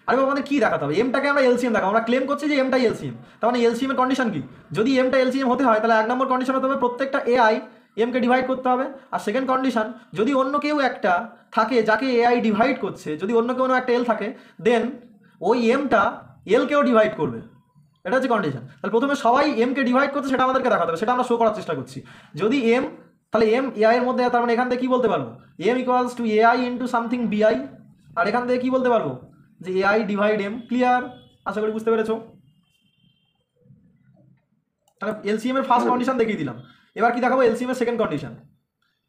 আরে আমাদের কি দেখাতে হবে, এমটাকে আমরা এলসিএম দেখাবো, আমরা ক্লেম করছি যে এমটাই এলসিএম, তার মানে এলসিএম এর কন্ডিশন কি, যদি এমটা এলসিএম হতে হয় তাহলে 1 নম্বর কন্ডিশন হতে হবে প্রত্যেকটা এআই এমকে ডিভাইড করতে হবে, আর সেকেন্ড কন্ডিশন যদি অন্য কেউ একটা থাকে যাকে এআই ডিভাইড করছে, যদি অন্য কোনো একটা এল থাকে দেন ওই এমটা এলকেও ডিভাইড করবে, এটা হচ্ছে কন্ডিশন। তাহলে প্রথমে সবাই এমকে ডিভাইড করছে সেটা আমাদেরকে দেখাতে হবে, সেটা আমরা শো করার চেষ্টা করছি। যদি এম তাহলে এম এআই এর মধ্যে, তার মানে এখান থেকে কি বলতে পারবো M equals to AI into something B I, আর এখান থেকে কি বলতে পারবো যে এআই ডিভাইড এম। ক্লিয়ার? আশা করি বুঝতে পেরেছো। তাহলে এলসিএম এর ফার্স্ট কন্ডিশন দেখিয়ে দিলাম, এবার কি দেখাবো এলসিএম এর সেকেন্ড কন্ডিশন।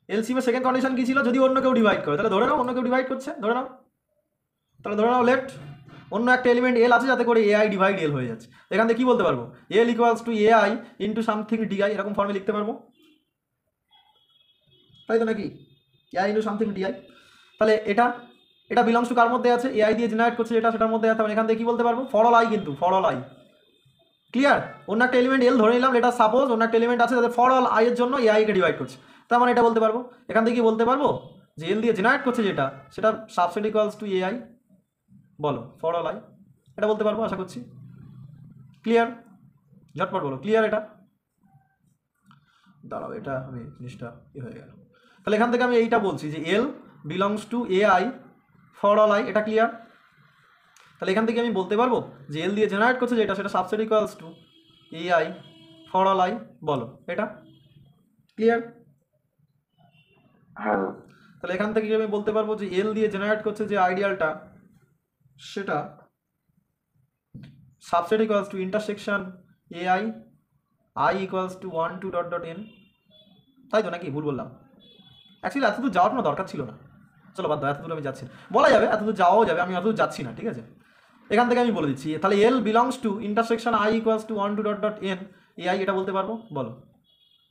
এলসিএম এর সেকেন্ড কন্ডিশন কি ছিল, যদি অন্য কেউ ডিভাইড করে, তাহলে ধরে নাও অন্য কেউ ডিভাইড করছে, ধরে নাও, তাহলে ধরে নাও লেফট অন্য একটা এলিমেন্ট এল আছে যাতে করে এআই ডিভাইড এল হয়ে যাচ্ছে, এখান থেকে কি বলতে পারবো L equals to AI into something DI, এরকম ফর্মে লিখতে পারবো, তাই তো নাকি? AI into something DI. তাহলে এটা বিলংস টু কার মধ্যে আছে, এআই দিয়ে জেনারেট করছে যেটা সেটার মধ্যে আছে, এখান থেকে কি বলতে পারবো ফর অল আই, কিন্তু ফর অল আই। ক্লিয়ার? অন্য একটা এলিমেন্ট এল ধরে নিলাম, এটা সাপোজ অন্য একটা এলিমেন্ট আছে যাতে ফর অল আই এর জন্য এআই কে ডিভাইড করছে, তার মানে এটা বলতে পারবো, এখান থেকে কি বলতে পারবো যে এল দিয়ে জেনারেট করছে যেটা সেটা সাবসেট ইকুয়ালস টু এআই বলো ফর অল আই, এটা বলতে পারবো আশা করছি। ক্লিয়ার? ঝটপট বলো ক্লিয়ার? এটা দাঁড়াও, এটা আমি জিনিসটা হয়ে গেল। তাহলে এখান থেকে আমি এইটা বলছি যে L belongs to AI for all I, এটা ক্লিয়ার? তাহলে এখান থেকে আমি বলতে পারবো যে এল দিয়ে জেনারেট করছে যেটা সেটা subset equals to AI for all I বলো, এটা ক্লিয়ার? হ্যাঁ তাহলে এখান থেকে আমি বলতে পারবো যে এল দিয়ে জেনারেট করছে যে আইডিয়ালটা সেটা subset equals to intersection AI I equals to 1 to n, তাই তো নাকি ভুল বললাম? অ্যাকচুয়ালি এতদূর যাওয়ার কোনো দরকার ছিল না, চলো বাদ দাও, এতদূর আমি যাচ্ছি না, বলা যাবে এতদূর যাওয়াও যাবে, আমি অতদূর যাচ্ছি না, ঠিক আছে? এখান থেকে আমি বলে দিচ্ছি তাহলে L belongs to intersection I equals to 1 to n AI, এটা বলতে পারবো বলো,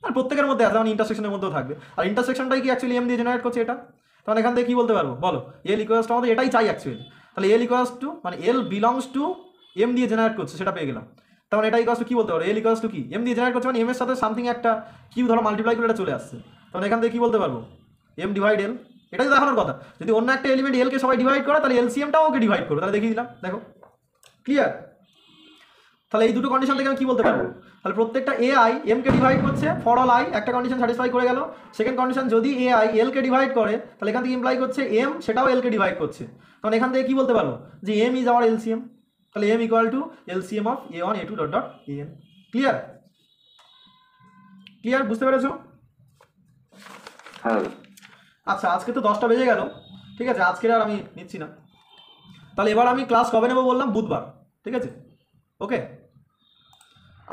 আর প্রত্যেকের মধ্যে আছে মানে ইন্টারসেকশনের মধ্যেও থাকবে, আর ইন্টারসেকশনটাই কি অ্যাকচুয়ালি এম দিয়ে জেনারেট করছে এটা, তখন এখান থেকে কি বলতে পারবো বলো এল ইকুয়ালস টু, আমাদের এটাই চাই অ্যাকচুয়ালি, তাহলে এল ইকুয়ালস টু মানে এল বিলংস টু এম দিয়ে জেনারেট করছে সেটা পেয়ে গেলাম, তখন এটা ইকুয়ালস টু কি বলতে পারো এল ইকুয়ালস টু কি এম দিয়ে জেনারেট করছে মানে এম এর সাথে সামথিং একটা কিউ ধরো মাল্টিপ্লাই করে এটা চলে আসছে, তখন এখান থেকে কি বলতে পারবো এম ডিভাইড এল, এটাই তো দেখানোর কথা, যদি অন্য একটা এলিমেন্ট এলকে সবাই ডিভাইড করে তাহলে এলসিএমটাও ওকে ডিভাইড করবে, তাহলে দেখিয়ে দিলাম দেখো। ক্লিয়ার? তাহলে এই দুটো কন্ডিশন থেকে আমি কি বলতে পারবো, তাহলে প্রত্যেকটা এআই এম কে ডিভাইড করছে ফর অল আই, একটা কন্ডিশন স্যাটিসফাই করে গেল, সেকেন্ড কন্ডিশন যদি এআই এল কে ডিভাইড করে তাহলে এখান থেকে ইমপ্লাই করছে এম সেটাও এল কে ডিভাইড করছে, তখন এখান থেকে কি বলতে পারবো যে এম ইজ আওয়ার এলসিএম, তাহলে M equal to LCM of a1 a2 an। Clear? Clear? বুঝতে পেরেছো? হ্যাঁ আচ্ছা আজকে তো 10টা বেজে গেল, ঠিক আছে আজকের আর আমি নিচ্ছি না, তাহলে এবার আমি ক্লাস কবে নেবো বললাম বুধবার, ঠিক আছে? ওকে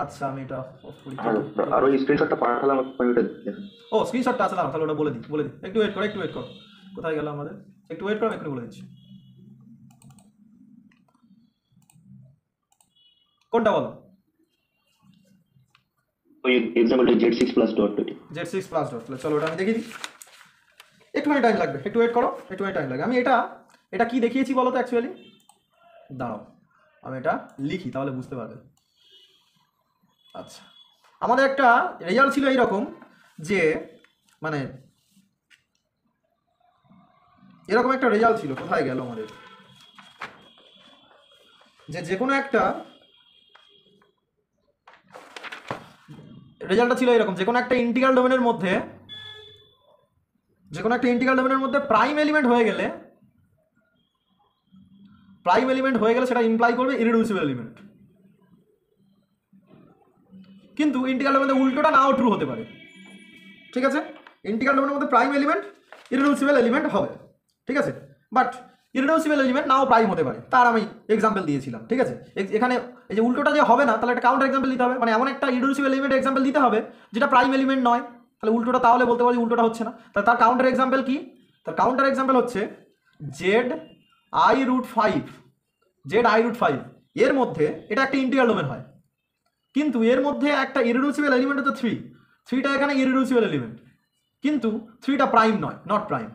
আচ্ছা আমি এটা অফ করি, হ্যাঁ আর ওই স্ক্রিনশটটা পাঠালাম আমি ওটা দেখুন। ও স্ক্রিনশটটা আছে, তাহলে ওটা বলে দিই একটু ওয়েট করো, কোথায় গেল আমাদের, একটু ওয়েট করো আমি একটু বলে দিচ্ছি। কোনটা বলো? ওই এক্সাম্পলটা z6 plus dot dot z6 plus dot, চলো ওটা আমি দেখিয়ে দিই, একটুখানি টাইম লাগবে, একটু ওয়েট করো, একটুখানি টাইম লাগবে, আমি এটা কি দেখিয়েছি বলো তো অ্যাকচুয়ালি, দাঁড়াও আমি এটা লিখি তাহলে বুঝতে পারবে। আচ্ছা, আমাদের একটা রেজাল্ট ছিল এইরকম যে মানে এরকম একটা রেজাল্ট ছিল, কোথায় গেল আমাদের, যে কোনো একটা রেজাল্টটা ছিল এরকম, যে কোনো একটা ইন্টিগ্রাল ডোমেনের মধ্যে প্রাইম এলিমেন্ট হয়ে গেলে সেটা ইমপ্লাই করবে ইররিডিউসিবল এলিমেন্ট। কিন্তু ইন্টিগ্রাল ডোমেনের উল্টোটা নাও ট্রু হতে পারে, ঠিক আছে? ইন্টিগ্রাল ডোমেনের মধ্যে প্রাইম এলিমেন্ট ইররিডিউসিবল এলিমেন্ট হবে, ঠিক আছে, বাট ইররিডিউসিবল এলিমেন্ট নাও প্রাইম হতে পারে, তার আমি এক্সাম্পল দিয়েছিলাম, ঠিক আছে? এখানে এই যে উল্টোটা যে হবে না, তাহলে একটা কাউন্টার এক্সাম্পল দিতে হবে, মানে এমন একটা ইররিডিউসিবল এলিমেন্ট এক্সাম্পল দিতে হবে যেটা প্রাইম এলিমেন্ট নয়, তাহলে উল্টোটা, তাহলে বলতে পারি উল্টোটা হচ্ছে না। তাহলে তার কাউন্টার এক্সাম্পল কি? তার কাউন্টার এক্সাম্পল হচ্ছে z_i√5 এর মধ্যে এটা একটা ইন্টিগ্রাল ডোমেন হয়, কিন্তু এর মধ্যে একটা ইররিডিউসিবল এলিমেন্ট হচ্ছে 3টা এখানে ইররিডিউসিবল এলিমেন্ট, কিন্তু 3টা প্রাইম নয়, নট প্রাইম।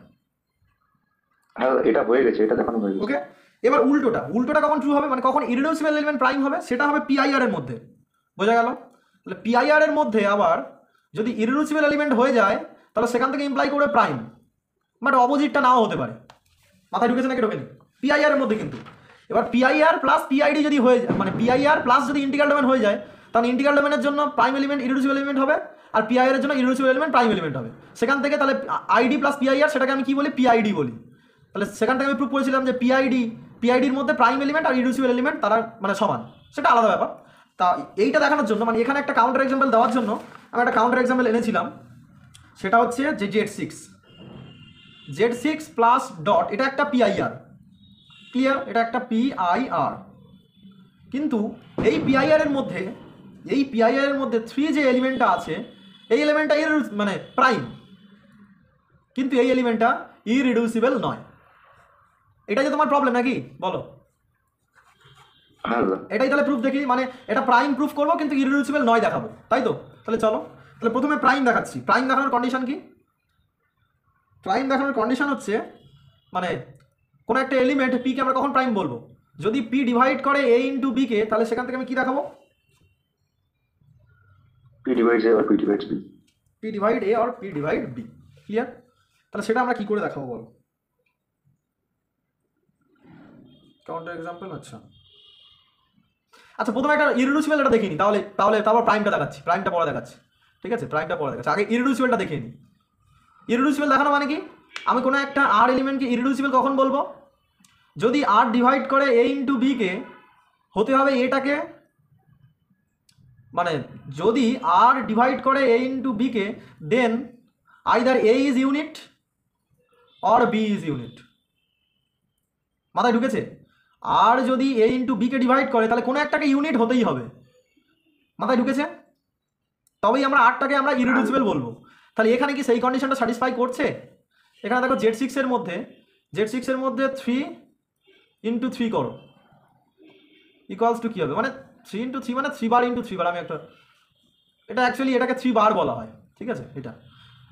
হ্যাঁ এটা হয়ে গেছে, এটা দেখানো হয়ে গেছে। ওকে, এবার উল্টোটা কখন ট্রু হবে, মানে কখন ইররিডিউসিবল এলিমেন্ট প্রাইম হবে, সেটা হবে পিআইআর এর মধ্যে, বোঝা গেল? তাহলে পিআইআর এর মধ্যে আবার যদি ইররিডিউসিবল এলিমেন্ট হয়ে যায় তাহলে সেখান থেকে ইমপ্লাই করবে প্রাইম, বাট অপোজিটটা নাও হতে পারে। মাথায় ঢুকেছে নাকি ঢোকেনি? পিআইআর এর মধ্যে কিন্তু এবার পিআইআর প্লাস পিআইডি যদি হয়ে যায়, মানে পিআইআর প্লাস যদি ইন্টিগ্রাল ডোমেন হয়ে যায়, তাহলে ইন্টিগ্রাল ডোমেনের জন্য প্রাইম এলিমেন্ট ইররিডিউসিবল এলিমেন্ট হবে, আর পিআইআর এর জন্য ইররিডিউসিবল এলিমেন্ট প্রাইম এলিমেন্ট হবে। সেখান থেকে তাহলে আইডি প্লাস পিআইআর, সেটাকে আমি কি বলি? পিআইডি বলি। তাহলে সেখান থেকে আমি প্রুভ করেছিলাম যে পিআইডির মধ্যে প্রাইম এলিমেন্ট আর ইররিডিউসিবল এলিমেন্ট তারা মানে সমান, সেটা আলাদা ব্যাপার। তা এইটা দেখানোর জন্য, মানে এখানে একটা কাউন্টার এক্সাম্পল দেওয়ার জন্য আমি একটা কাউন্টার এক্সাম্পল এনেছিলাম, সেটা হচ্ছে যে z6 প্লাস ডট, এটা একটা পিআইআর, ক্লিয়ার? এটা একটা পিআইআর, কিন্তু এই পিআইআর এর মধ্যে 3 যে এলিমেন্টটা আছে, এই এলিমেন্টটা মানে প্রাইম, কিন্তু এই এলিমেন্টটা ইররিডিউসিবল নয়। এটা যে তোমার প্রবলেম নাকি বলো? হ্যাঁ এটাই তাহলে প্রুফ দেখি, মানে এটা প্রাইম প্রুফ করবো কিন্তু ইররিডিউসিবল নয় দেখাবো, তাই তো? তাহলে চলো, তাহলে প্রথমে প্রাইম দেখাচ্ছি। প্রাইম দেখানোর কন্ডিশন কি? প্রাইম দেখানোর কন্ডিশন হচ্ছে মানে কোনো একটা এলিমেন্ট পি কে আমরা কখন প্রাইম বলবো? যদি পি ডিভাইড করে এ ইন্টু বি কে, তাহলে সেখান থেকে আমি কি দেখাবো? p divides a or p divides b। P divide A আর পি ডিভাইড বি, ক্লিয়ার? তাহলে সেটা আমরা কি করে দেখাবো বলো? Counter example. আচ্ছা প্রথমে একটা ইররিডিউসিবল এটা দেখিনি, তারপর প্রাইমটা দেখাচ্ছি, প্রাইমটা পরে দেখাচ্ছি, ঠিক আছে? প্রাইমটা পরে দেখাচ্ছি, আগে ইররিডিউসিবলটা দেখিয়ে নিই। ইররিডিউসিবল দেখানো মানে কি? আমি কোনো একটা আর এলিমেন্টকে ইররিডিউসিবল কখন বলবো? যদি আর ডিভাইড করে এ ইন্টু বি কে, হতে হবে এটাকে, মানে যদি আর ডিভাইড করে এ ইন্টু বি কে, then either A is unit or B is unit. মাথায় ঢুকেছে? আর যদি এ ইন্টু বি কে ডিভাইড করে, তাহলে কোনো একটাকে ইউনিট হতেই হবে। মাথায় ঢুকেছে? তবেই আমরা আরটাকে আমরা ইররিডিউসিবল বলবো। তাহলে এখানে কি সেই কন্ডিশনটা স্যাটিসফাই করছে? এখানে দেখো z6 এর মধ্যে 3 ইন্টু 3 করো, ইকুয়ালস টু কী হবে? মানে 3 ইন্টু 3 মানে 3 বার ইন্টু 3 বার। আমি একটা, এটা অ্যাকচুয়ালি এটাকে 3 বার বলা হয়, ঠিক আছে? এটা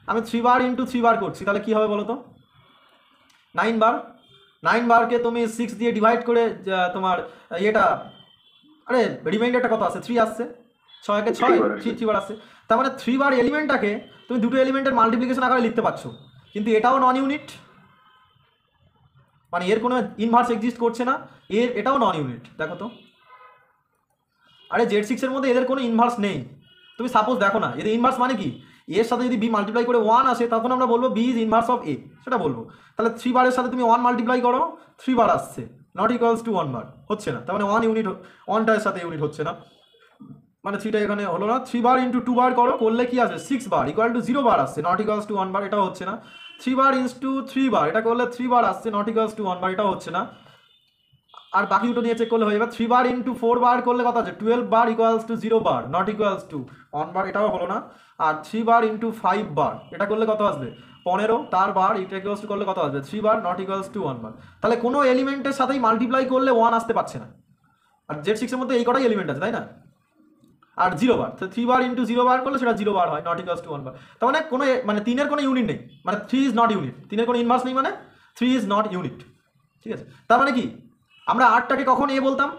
আমি 3 বার ইন্টু 3 বার করছি, তাহলে কী হবে বলো তো? 9 বার। 9 বারকে তুমি 6 দিয়ে ডিভাইড করে তোমার এটা, আরে রিমাইন্ডারটা কত আছে? 3 আসছে, 6 × 6 3 বার আসছে। তার মানে 3 বার এলিমেন্টটাকে তুমি দুটো এলিমেন্টের মাল্টিপ্লিকেশন আকারে লিখতে পারছো, কিন্তু এটাও নন ইউনিট, মানে এর কোনো ইনভার্স এক্সিস্ট করছে না, এটাও নন ইউনিট। দেখো তো, আরে z6 এর মধ্যে এদের কোনো ইনভার্স নেই। তুমি সাপোজ দেখো না, এদের ইনভার্স মানে কি? এর সাথে যদি বি মাল্টিপ্লাই করে 1 আসে, তখন আমরা বলবো বি ইজ ইনভার্স অফ এ, সেটা বলবো। তাহলে 3 বারের সাথে তুমি 1 মাল্টিপ্লাই করো, 3 বার আসছে, নট ইকুয়ালস টু 1 বার, হচ্ছে না। তার মানে 1 ইউনিট, 1টার সাথে ইউনিট হচ্ছে না, মানে 3টা এখানে হলো না। 3 বার ইন্টু 2 বার করলে কি আসে? 6 বার, ইকুয়াল টু 0 বার আসছে, নট ইকুয়ালস টু 1 বার, এটাও হচ্ছে না। 3 বার ইন্টু 3 বার, এটা করলে 3 বার আসছে, নট ইকুয়ালস টু 1 বার, এটাও হচ্ছে না। আর বাকি দুটো নিয়ে চেক করলে হয়ে যাবে। 3 বার ইন্টু 4 বার করলে কত আছে? 12 বার, ইকুয়ালস টু 0 বার, নট ইকুয়ালস টু 1 বার, এটাও হলো না। আর 3 বার ইন্টু 5 বার, এটা করলে কত আসবে? 15, তার বার, এটা ইকুয়ালস টু করলে কত আসবে? 3 বার, নট ইকুয়ালস টু 1 বার। তাহলে কোনো এলিমেন্টের সাথেই মাল্টিপ্লাই করলে 1 আসতে পারছে না। আর z6 এর মধ্যে এই কটাই এলিমেন্ট আছে, তাই না? আর 0 বার, 3 বার ইন্টু 0 বার করলে সেটা 0 বার হয়, নট ইকুয়ালস টু 1 বার। তার মানে কোনো, মানে 3 এর কোনো ইউনিট নেই, মানে 3 ইজ নট ইউনিট, 3 এর কোনো ইনভার্স নেই, মানে 3 ইজ নট ইউনিট, ঠিক আছে, তার মানে কি আমরা আরটাকে কখন এ বলতাম,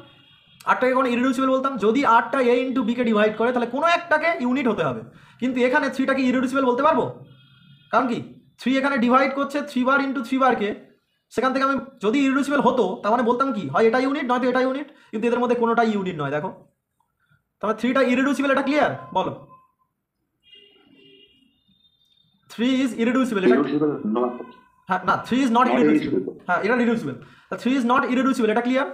আরটাকে কখন ইরিডিউসিবল বলতাম, যদি আরটা এ ইন্টু বিকে ডিভাইড করে তাহলে কোনো একটাকে ইউনিট হতে হবে। কিন্তু এখানে থ্রিটাকে ইরিডিউসিবল বলতে পারবো, কারণ কি থ্রি এখানে ডিভাইড করছে 3 বার ইন্টু 3 বারকে, সেখান থেকে আমি যদি ইরিডিউসিবল হতো তার মানে বলতাম কি হয় এটা ইউনিট নয়তো এটা ইউনিট, কিন্তু এদের মধ্যে কোনোটাই ইউনিট নয়। দেখো তাহলে থ্রিটা ইরিডিউসিবল, এটা ক্লিয়ার? বলো 3 ইজ ইরিডিউসিবল, এটা irreducible not হ্যাঁ না 3 ইজ নট not ইরিডিউসিবল, irreducible। হ্যাঁ এটা রিডিউসিবল, তা 3 ইজ নট ইরিডিউসিবল, এটা ক্লিয়ার?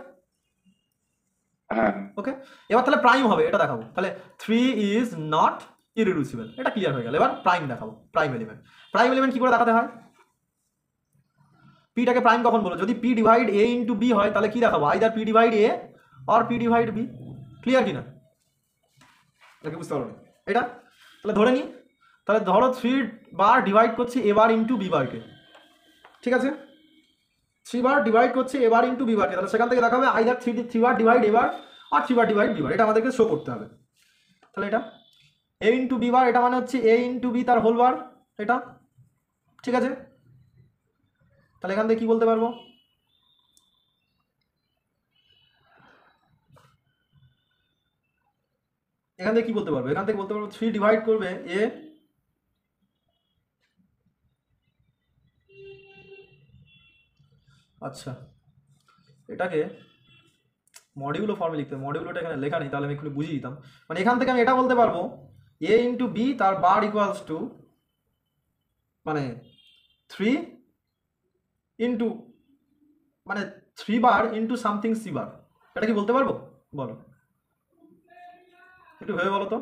হ্যাঁ ওকে, এবার তাহলে প্রাইম হবে, এটা দেখাবো। তাহলে 3 ইজ নট ইরিডিউসিবল, এটা ক্লিয়ার হয়ে গেল। এবার প্রাইম দেখাবো, প্রাইম এলিমেন্ট। প্রাইম এলিমেন্ট কি করে দেখাতে হয়? পিটাকে প্রাইম কখন বলো? যদি P divide A into B হয় তাহলে কি দেখাবো? Either P divide A or P divide B. Clear কিনা? নাকি বুঝতে পারো এটা? তাহলে ধরে নিই, তাহলে ধরো 3 বার ডিভাইড করছি এ বার ইন্টু বি বারকে, ঠিক আছে? 3 বার ডিভাইড করছে এ বার ইন্টু বি বারকে, তাহলে সেখান থেকে দেখাবে আইদার 3 বার ডিভাইড এ বার আর 3 বার ডিভাইড বি বার, এটা আমাদেরকে শো করতে হবে। তাহলে এটা এ ইন্টু বি বার, এটা মানে হচ্ছে এ ইন্টু বি তার হোল বার, এটা ঠিক আছে? তাহলে এখান থেকে কি বলতে পারবো? এখান থেকে কি বলতে পারবো? এখান থেকে বলতে পারবো 3 ডিভাইড করবে এ, আচ্ছা এটাকে মডিউলো ফর্মে লিখতে, মডিউলোটা এখানে লেখা নেই, তাহলে আমি একটু বুঝিয়ে দিতাম। মানে এখান থেকে আমি এটা বলতে পারবো এ ইন্টু বি তার বার ইকুয়ালস টু মানে 3 ইন্টু মানে 3 bar into something C bar, এটা কি বলতে পারবো? বলো একটু ভেবে বলো তো।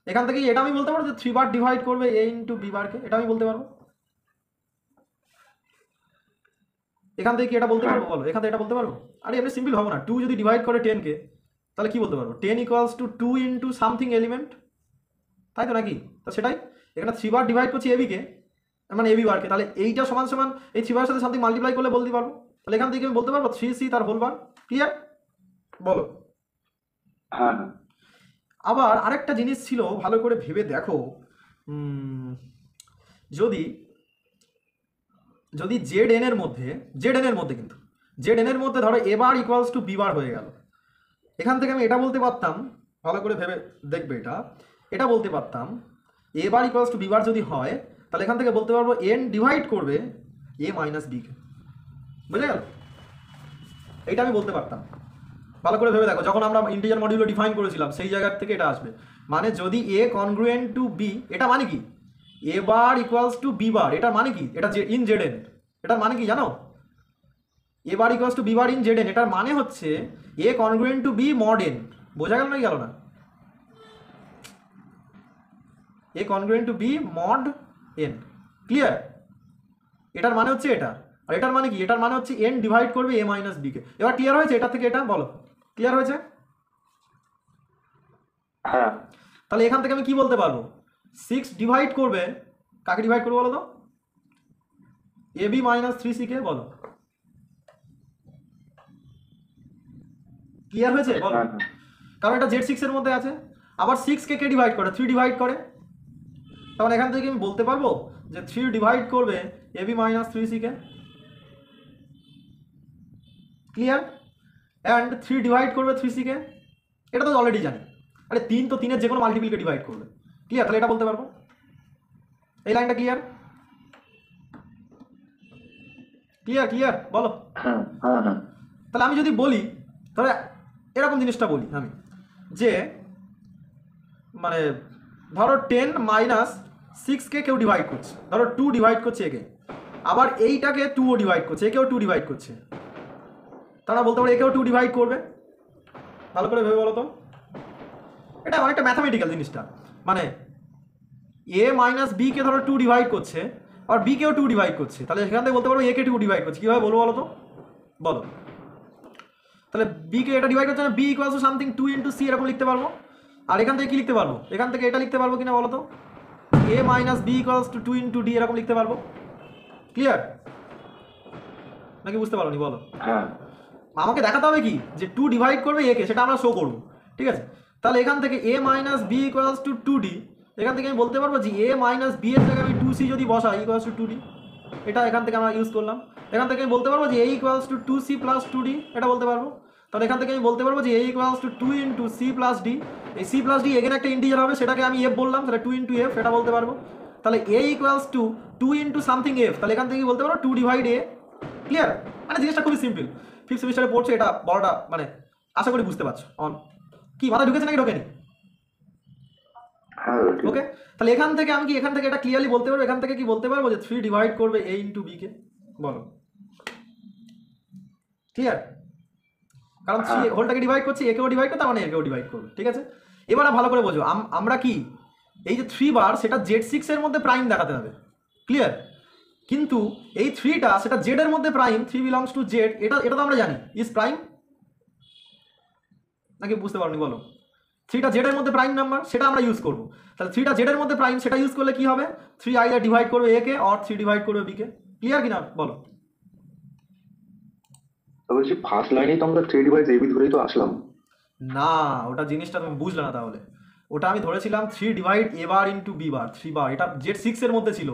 এখান থেকে এটা আমি বলতে পারবো যে 3 বার ডিভাইড করবে এ ইন্টু বি বারকে, এটা আমি বলতে পারবো। এখান থেকে কি এটা বলতে পারবো? বলো এখান থেকে এটা বলতে পারবো? আরে এমনি সিম্পল হবো না, 2 যদি ডিভাইড করে 10 কে তাহলে কি বলতে পারবো? 10 equals to 2 into something element, তাই তো নাকি? তো সেটাই এখানে 3 বার ডিভাইড করছি এবি কে, মানে এবি বারকে, তাহলে এইটা সমান সমান এই 3 বারের সাথে সামথিং মাল্টিপ্লাই করলে বলতে পারবো। তাহলে এখান থেকে আমি বলতে পারবো 3c তার হোল বার। ক্লিয়ার? বলো। হ্যাঁ আবার আরেকটা জিনিস ছিল, ভালো করে ভেবে দেখো, যদি যদি জেড এন এর মধ্যে কিন্তু জেড এন এর মধ্যে ধরো A bar equals to B bar হয়ে গেল, এখান থেকে আমি এটা বলতে পারতাম, ভালো করে ভেবে দেখবে এটা বলতে পারতাম A bar equals to B bar যদি হয় তাহলে এখান থেকে বলতে পারবো এন ডিভাইড করবে এ মাইনাস বিকে। বুঝে গেল? এইটা আমি বলতে পারতাম। ভালো করে ভেবে দেখো, যখন আমরা ইন্টিজার মডিউলে ডিফাইন করেছিলাম সেই জায়গার থেকে এটা আসবে। মানে যদি এ কনগ্রুয়েন্ট টু বি, এটা মানে কি A bar equals to B bar, এটার মানে কি? এটা ইন জেড এন, এটার মানে কি জানো? A bar equals to B bar in Z N, এটার মানে হচ্ছে A congruent to B mod N. বোঝা গেল না? গেল না? A congruent to B mod N. Clear? এটার মানে হচ্ছে এটা, আর এটার মানে কি? এটার মানে হচ্ছে এন ডিভাইড করবে এ মাইনাস বিকে। এবার ক্লিয়ার হয়েছে এটা থেকে? এটা বলো ক্লিয়ার হয়েছে? হ্যাঁ তাহলে এখান থেকে আমি কি বলতে পারবো? 6 ডিভাইড করবে, কাকে ডিভাইড করবো বলো তো? এ বি মাইনাস 3c কে। বলো ক্লিয়ার হয়েছে? বলো। হ্যাঁ কারণ এটা জেড 6 এর মধ্যে আছে, আবার 6 কে কে ডিভাইড করে? 3 ডিভাইড করে। তখন এখান থেকে আমি বলতে পারবো যে 3 ডিভাইড করবে এ বি মাইনাস 3c কে। ক্লিয়ার? অ্যান্ড 3 ডিভাইড করবে 3c কে, এটা তো অলরেডি জানি। আরে 3 তো 3 এর যে কোনো মাল্টিপলকে ডিভাইড করবে। ক্লিয়ার? তাহলে এটা বলতে পারবো। এই লাইনটা ক্লিয়ার? ক্লিয়ার বলো। হ্যাঁ হ্যাঁ হ্যাঁ তাহলে আমি যদি বলি, তাহলে এরকম জিনিসটা বলি আমি, যে মানে ধরো 10 মাইনাস 6কে কেউ ডিভাইড করছে, ধরো 2 ডিভাইড করছে একে, আবার এইটাকে 2ও ডিভাইড করছে, একেও 2 ডিভাইড করছে, তারা বলতে পারে একেও 2 ডিভাইড করবে। ভালো করে ভেবে বলো তো, এটা অনেকটা ম্যাথামেটিক্যাল জিনিসটা। মানে এ মাইনাস বি কে ধরো 2 ডিভাইড করছে, আর বি কেও 2 ডিভাইড করছে, তাহলে সেখান থেকে বলতে পারবো এ কে 2 ডিভাইড করছে। কীভাবে বলবো বলো তো? বলো। তাহলে বি কে এটা ডিভাইড করছে না, B equals to something 2 into সি, এরকম লিখতে পারবো। আর এখান থেকে কি লিখতে পারবো? এখান থেকে এটা লিখতে পারবো কিনা বলো তো? A minus B equals to 2 into D, এরকম লিখতে পারবো। ক্লিয়ার? নাকি বুঝতে পারোনি? বলো। হ্যাঁ আমাকে দেখাতে হবে কি যে 2 ডিভাইড করবে এ কে, সেটা আমরা শো করবো। ঠিক আছে? তাহলে এখান থেকে A minus B equals to 2d, এখান থেকে আমি বলতে পারবো যে এ মাইনাস বি এর জায়গায় আমি 2c যদি বসাই ইকুয়ালস টু 2d, এটা এখান থেকে আমরা ইউজ করলাম। এখান থেকে আমি বলতে পারবো যে a equals to 2c plus 2d, এটা বলতে পারবো। তাহলে এখান থেকে আমি বলতে পারবো যে a equals to 2 into c plus d, এই c প্লাস d এখানে একটা ইন্টিজার হবে, সেটাকে আমি f বললাম, সেটা 2 ইন্টু f, এটা বলতে পারবো। তাহলে a equals to 2 into something f, তাহলে এখান থেকে বলতে পারবো 2 ডিভাইড a। ক্লিয়ার? মানে জিনিসটা খুবই সিম্পল, ফিফথ সেমিস্টারে পড়ছে, এটা বড়টা মানে আশা করি বুঝতে পারছো। অন কি মাথা ঢুকেছে নাকি ঢোকেনি? হ্যাঁ ঠিক ওকে, তাহলে এখান থেকে আমি কি এখান থেকে এটা ক্লিয়ারলি বলতে পারবো, এখান থেকে কি বলতে পারবো যে 3 ডিভাইড করবে a ইন্টু b কে? বলো। ক্লিয়ার? কারণ 3 হোলটাকে ডিভাইড করছি, a কেও ডিভাইড করতে, মানে a কেও ডিভাইড করবে। ঠিক আছে, এবার ভালো করে বোঝো, আমরা কি এই যে 3 বার সেটা z6 এর মধ্যে প্রাইম দেখাতে হবে। ক্লিয়ার? কিন্তু এই 3টা সেটা z এর মধ্যে প্রাইম, 3 বিলংস টু z, এটা এটা তো আমরা জানি ইজ প্রাইম, নাকি বুঝতে পারোনি? বলো। 3টা z এর মধ্যে প্রাইম নাম্বার, সেটা আমরা ইউজ করব। তাহলে 3টা z এর মধ্যে প্রাইম, সেটা ইউজ করলে কি হবে? 3 আইদার ডিভাইড করবে a কে অর 3 ডিভাইড করবে b কে। ক্লিয়ার কিনা বলো? বলছি ফার্স্ট লাইনেই তো আমরা 3 ডিভাইড এবি ধরেই তো আসলাম। না, ওটা জিনিসটা তুমি বুঝলে না তাহলে। ওটা আমি ধরেছিলাম 3 divide a bar into b বার, 3 বার, এটা z6 এর মধ্যে ছিল,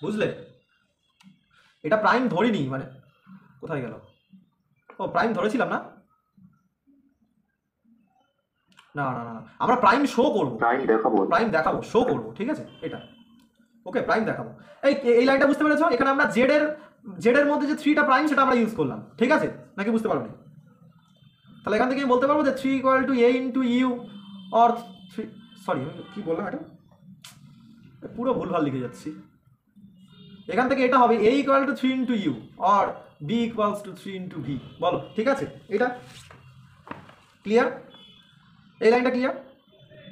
বুঝলে? এটা প্রাইম ধরিনি, মানে কোথায় গেল? ও প্রাইম ধরেছিলাম না, না না না, আমরা প্রাইম শো করব, প্রাইম দেখাবো। প্রাইম দেখাবো, শো করব। ঠিক আছে, এটা ওকে, প্রাইম দেখাবো। এই লাইনটা বুঝতে পেরেছো? এখানে আমরা জেড এর মধ্যে যে 3টা প্রাইম, সেটা আমরা ইউজ করলাম। ঠিক আছে, নাকি বুঝতে পারোনি? তাহলে এখান থেকে আমি বলতে পারবো যে 3 equal to a into U or 3, sorry আমি কি বললাম, এটা পুরো ভুলভাল লিখে যাচ্ছি। এখান থেকে এটা হবে a equal to 3 into U or b equals to 3 into v। বলো, ঠিক আছে? এটা ক্লিয়ার? এই লাইনটা ক্লিয়ার?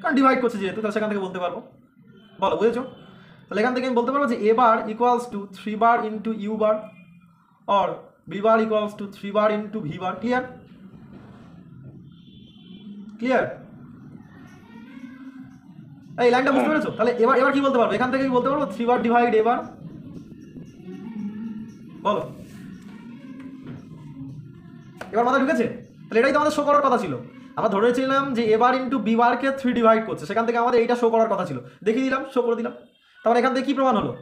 কারণ ডিভাইড করছে যেহেতু, তাহলে সেখান থেকে বলতে পারবো। বলো, বুঝেছো? তাহলে এখান থেকে আমি বলতে পারবো যে a bar equals to 3 bar into U bar or b bar equals to 3 bar into v bar. Clear? Clear? এই লাইনটা বুঝতে পেরেছো? তাহলে এবার এবার কি বলতে পারবো? এখান থেকে কি বলতে পারবো? 3 বার ডিভাইড a বার। বলো, এবার মাথা ঢুকেছে? তাহলে এটাই তো আমাদের শো করার কথা ছিল। আমরা ধরেছিলাম যে এ বার ইন্টু বি বারকে 3 ডিভাইড করছে, সেখান থেকে আমাদের এইটা শো করার কথা ছিল, দেখিয়ে দিলাম, শো করে দিলাম। তাহলে এখান থেকে কি প্রমাণ হলো?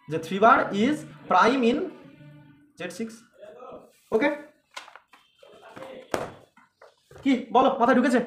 যে 3 বার ইজ প্রাইম ইন z6। ওকে, কি বলো, মাথায় ঢুকেছে?